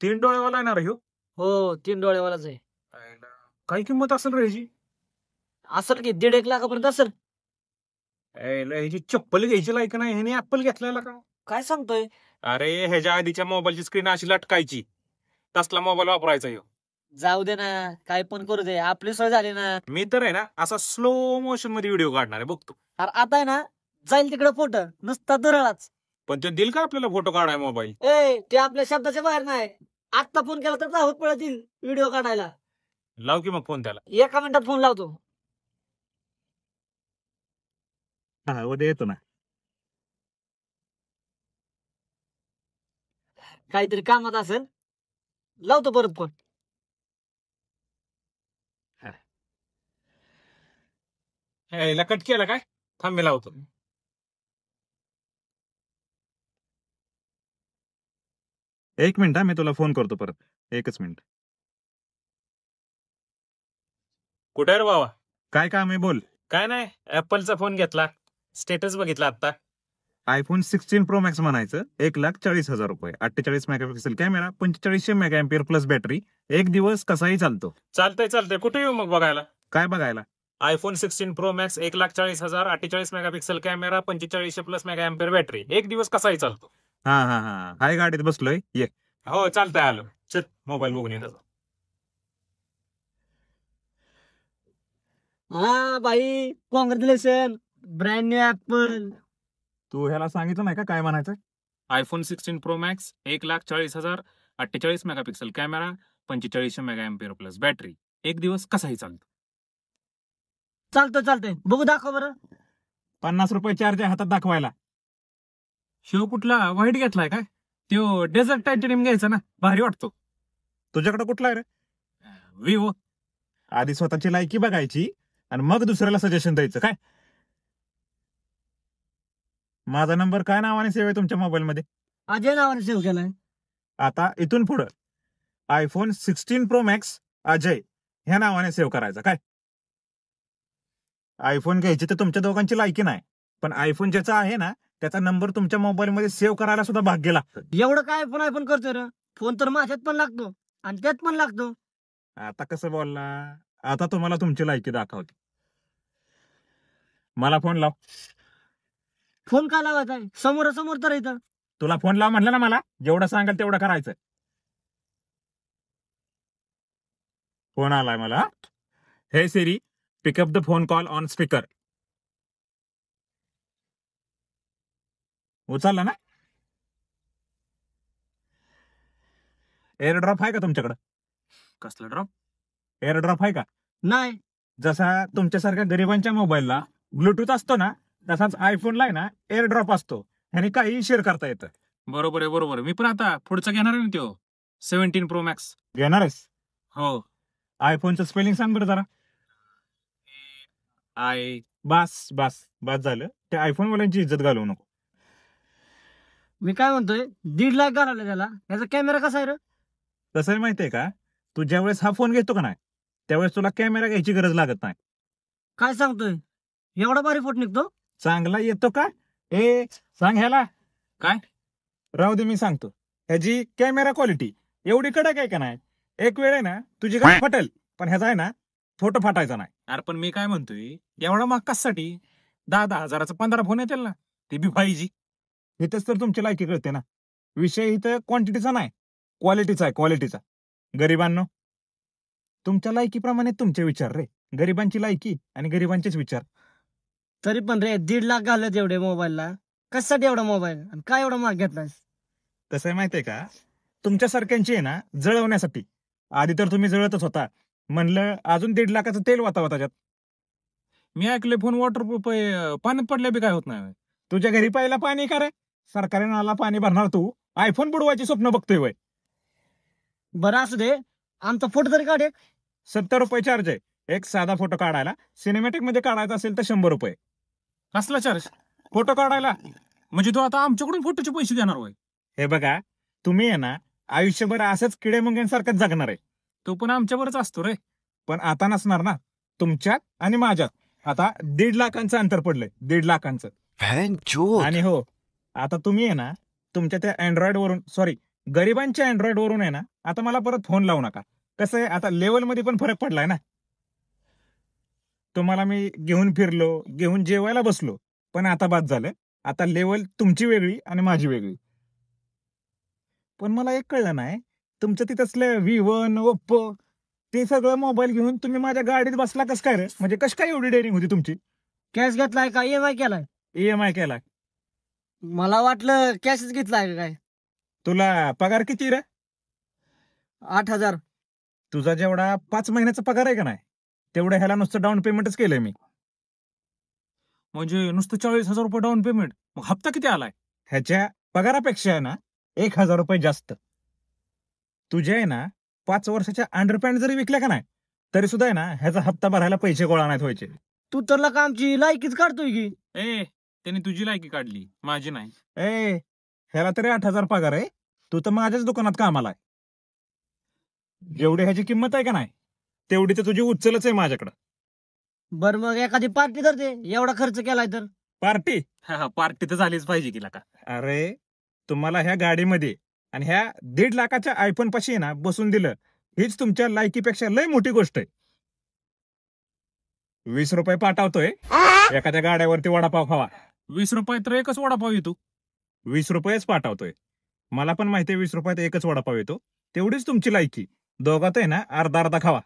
3 डोळेवाला येणार ह्यो? हो 3 डोळेवालाच आहे. काय किंमत असेल रे ह्याची? असेल की 1.5 लाखापर्यंत असेल. ह्याची चप्पल घ्यायची लायक नाही, ह्याने ऍपल घेतलेला का? काय सांगतोय? अरे ह्याच्या आधीच्या मोबाईलची स्क्रीन अशी लटकायची, तसला मोबाईल वापरायचा ह्यो. जाऊ दे ना, काय पण करू दे, आपली सोय झाली ना. मी तर आहे ना असा स्लो मोशन मध्ये व्हिडिओ काढणार आहे बघतो. अरे आता आहे ना, जाईल तिकडे फोटो नुसता दुरळाच. पण ते दिल का आपल्याला फोटो काढाय मोबाईल? ते आपल्या शब्दाच्या बाहेर नाही. आता फोन केला तर जाऊच पळतील व्हिडिओ काढायला. लाव की मग फोन त्याला. 1 मिनिटात फोन लावतो. हा उद्या येतो ना. काहीतरी कामात असेल, लावतो परत फोन. ह्याला कट केला काय? थांब मी लावतो. एक मिनिट, मी तुला फोन करतो परत. 1च मिनिट. कुठे आहे रे बाबा? काय काम आहे बोल. काय नाही, ऍपलचा फोन घेतला, स्टेटस बघितला आता. आयफोन 16 प्रो मॅक्स म्हणायचं. 1,40,000 रुपये, 48 megapixel camera, 4500 mega ampere plus battery. एक दिवस कसाही चालतो. चालतंय. कुठे येऊ मग बघायला? काय बघायला? IPhone 16 pro max, 1,40,000, 48 megapixel camera, 4500 plus mega ampere battery. एक दिवस कसाही चालतो. हा हाय गाडीत बसलोय, ये. हो चालतंय, आलो. चल मोबाईल बघून येतो. हा भाई, कॉंग्रॅच्युलेशन, ब्रँड न्यू ऍपल. तू ह्याला सांगितलं नाही का काय म्हणायचं? IPhone 16 pro max, 1,40,000, 48 megapixel camera, 4500 mega ampere plus battery. एक दिवस कसाही चालतो. चालतंय, बघू दाखव बरं. 50 रुपये चार्ज आहे हातात दाखवायला. शिव कुठला व्हाईट घेतलाय काय? तो डेझर्ट टायटॅनियम घ्यायचा ना, भारी वाटतो. तुझ्याकडे कुठला आहे रे? विवो. आधी स्वतःची लायकी बघायची आणि मग दुसऱ्याला सजेशन द्यायचं काय? माझा नंबर काय नावाने सेव्ह आहे तुमच्या मोबाईल मध्ये? अजय नावाने सेव्ह केलाय. आता इथून पुढं आयफोन 16 प्रो मॅक्स अजय ह्या नावाने सेव्ह करायचा काय? आयफोन घ्यायची तर तुमच्या दोघांची लायकी नाही, पण आयफोन ज्याचा आहे ना त्याचा नंबर तुमच्या मोबाईल मध्ये सेव्ह करायला सुद्धा भाग्य लागतं. एवढं काय आयफोन करतोय रे? फोन तर माझ्यात पण लागतो आणि त्यात पण लागतो. आता कसं बोलला? आता तुम्हाला तुमची लायकी दाखवते. मला फोन लाव. फोन का लावायचा आहे? समोरासमोर तर इथं. तुला फोन लाव म्हटलं ना, मला जेवढं सांगाल तेवढं करायचं. फोन आलाय मला. Hey Siri, pick up the phone call on speaker. उचलला ना? एअर ड्रॉप आहे का तुमच्याकडं? कसला ड्रॉप? एअर ड्रॉप आहे का? नाही. जसा तुमच्यासारख्या गरिबांच्या मोबाईलला ब्लूटूथ असतो ना, तसाच आयफोनला आहे ना एअर ड्रॉप असतो. ह्याने काहीही शेअर करता येतं. बरोबर आहे. मी पण आता पुढचा घेणार आहे ना, तो 17 प्रो मॅक्स घेणार आहेस? हो. आयफोनचं स्पेलिंग सांग बरं जरा. बस झालं. त्या आयफोन वाल्यांची इज्जत घालवू नको. मी काय म्हणतोय, 1.5 लाख घालवले त्याला. याचा कॅमेरा कसा आहे रे? कसं आहे माहितीये का, तू ज्यावेळेस हा फोन घेतो का नाही त्यावेळेस तुला कॅमेरा घ्यायची गरज लागत नाही. काय सांगतोय? एवढा भारी फोटो निघतो? चांगला येतो का? सांग ह्याला. काय? राहू दे, मी सांगतो. ह्याची कॅमेरा क्वालिटी एवढी कडक आहे का नाही, एक वेळ आहे ना तुझी गाडी फटेल, पण ह्याचा आहे ना फोटो फाटायचा नाही. अरे पण मी काय म्हणतोय, एवढा महाग कशासाठी? 10,000 हजाराचा 15 फोन येतील ना, ते बी 5G. इथंच तर तुमची लायकी कळते ना. विषय इथं क्वांटिटीचा नाही, क्वालिटीचा आहे, क्वालिटीचा. गरिबांनो, तुमच्या लायकीप्रमाणे तुमचे विचार रे. गरिबांची लायकी आणि गरिबांचेच विचार. तरी पण रे, 1.5 लाख घालत एवढे मोबाईलला. कशासाठी एवढा मोबाईल आणि काय एवढा महाग घेतलाय? कसं आहे माहितीये का, तुमच्यासारख्यांची आहे ना जळवण्यासाठी. आधी तर तुम्ही जळतच होता, म्हणलं अजून 1.5 लाखाचं तेल वाचावं त्याच्यात. मी ऐकले फोन वॉटरप्रूफ पाण्यात पडल्या बी काय होत नाही. तुझ्या घरी पाहिला पाणी का रे? सरकारी नळाला पाणी भरणार तू आयफोन बुडवायची स्वप्न बघतोय वय. बरं असू दे, आमचा फोटो तरी काढ. 70 रुपये चार्ज आहे एक साधा फोटो काढायला. सिनेमॅटिक मध्ये काढायचा असेल तर 100 रुपये. कसला चार्ज फोटो काढायला? म्हणजे तू आता आमच्याकडून फोटोचे पैसे देणार होय? हे बघा, तुम्ही आहे ना आयुष्यभर असंच किडे मुंग्यांसारखंच जगणार आहे. तो पण आमच्यावरच असतो रे, पण आता नसणार ना. तुमच्यात आणि माझ्यात आता 1.5 लाखांचं अंतर पडलंय, 1.5 लाखांचं. आणि हो, आता तुम्ही आहे ना तुमच्या त्या अँड्रॉइड वरून, सॉरी गरिबांच्या अँड्रॉइड वरून आहे ना आता मला परत फोन लावू नका. कसं आहे आता लेवल मध्ये पण फरक पडलाय ना. तुम्हाला मी घेऊन फिरलो, घेऊन जेवायला बसलो, पण आता बाद झालं. आता लेवल तुमची वेगळी आणि माझी वेगळी. पण मला एक कळलं नाही, तुमचं तिथं V1, ओप्पो ते सगळं मोबाईल घेऊन तुम्ही माझ्या गाडीत बसला कसं काय रे? म्हणजे कशी काय एवढी डेअरिंग होती तुमची? कॅश घेतलाय का EMI केलाय? EMI केला. मला वाटलं कॅशच घेतलाय का काय. तुला पगार किती रे? 8,000. तुझा जेवढा 5 महिन्याचा पगार आहे का नाही, तेवढं ह्याला नुसतं डाऊन पेमेंटच केलंय मी. म्हणजे नुसतं 40,000 रुपये डाऊन पेमेंट. मग हप्ता किती आलाय? ह्याच्या पगारापेक्षा आहे ना 1,000 रुपये जास्त. तुझे आहे ना 5 वर्षाच्या अंडरपॅन्ट जरी विकल्या का नाही, तरी सुद्धा आहे ना ह्याचा हप्ता भरायला पैसे गोळा नाहीत व्हायचे. तू तर का आमची लायकीच काढतोय की. त्याने तुझी लायकी काढली, माझी नाही. ह्याला तरी 8,000 पगार आहे. तू तर माझ्याच दुकानात कामाला आहे. जेवढी ह्याची किंमत आहे का नाही, तेवढी तर तुझी उचलच आहे माझ्याकडं. बर मग एखादी पार्टी तर दे, एवढा खर्च केलाय तर. पार्टी? पार्टी तर झालीच पाहिजे की का. अरे तुम्हाला ह्या गाडीमध्ये आणि ह्या 1.5 लाखाच्या आयफोन पाशी आहे ना बसून दिलं, हीच तुमच्या लायकीपेक्षा लय मोठी गोष्ट आहे. 20 रुपये पाठवतोय, एखाद्या गाड्यावरती वडापाव खावा. 20 रुपये तर एकच वडापाव येतो. 20 रुपयेच पाठवतोय. मला पण माहितीये 20 रुपयात एकच वडापाव येतो. तेवढीच तुमची लायकी. दोघात आहे ना अर्धा अर्धा खावा.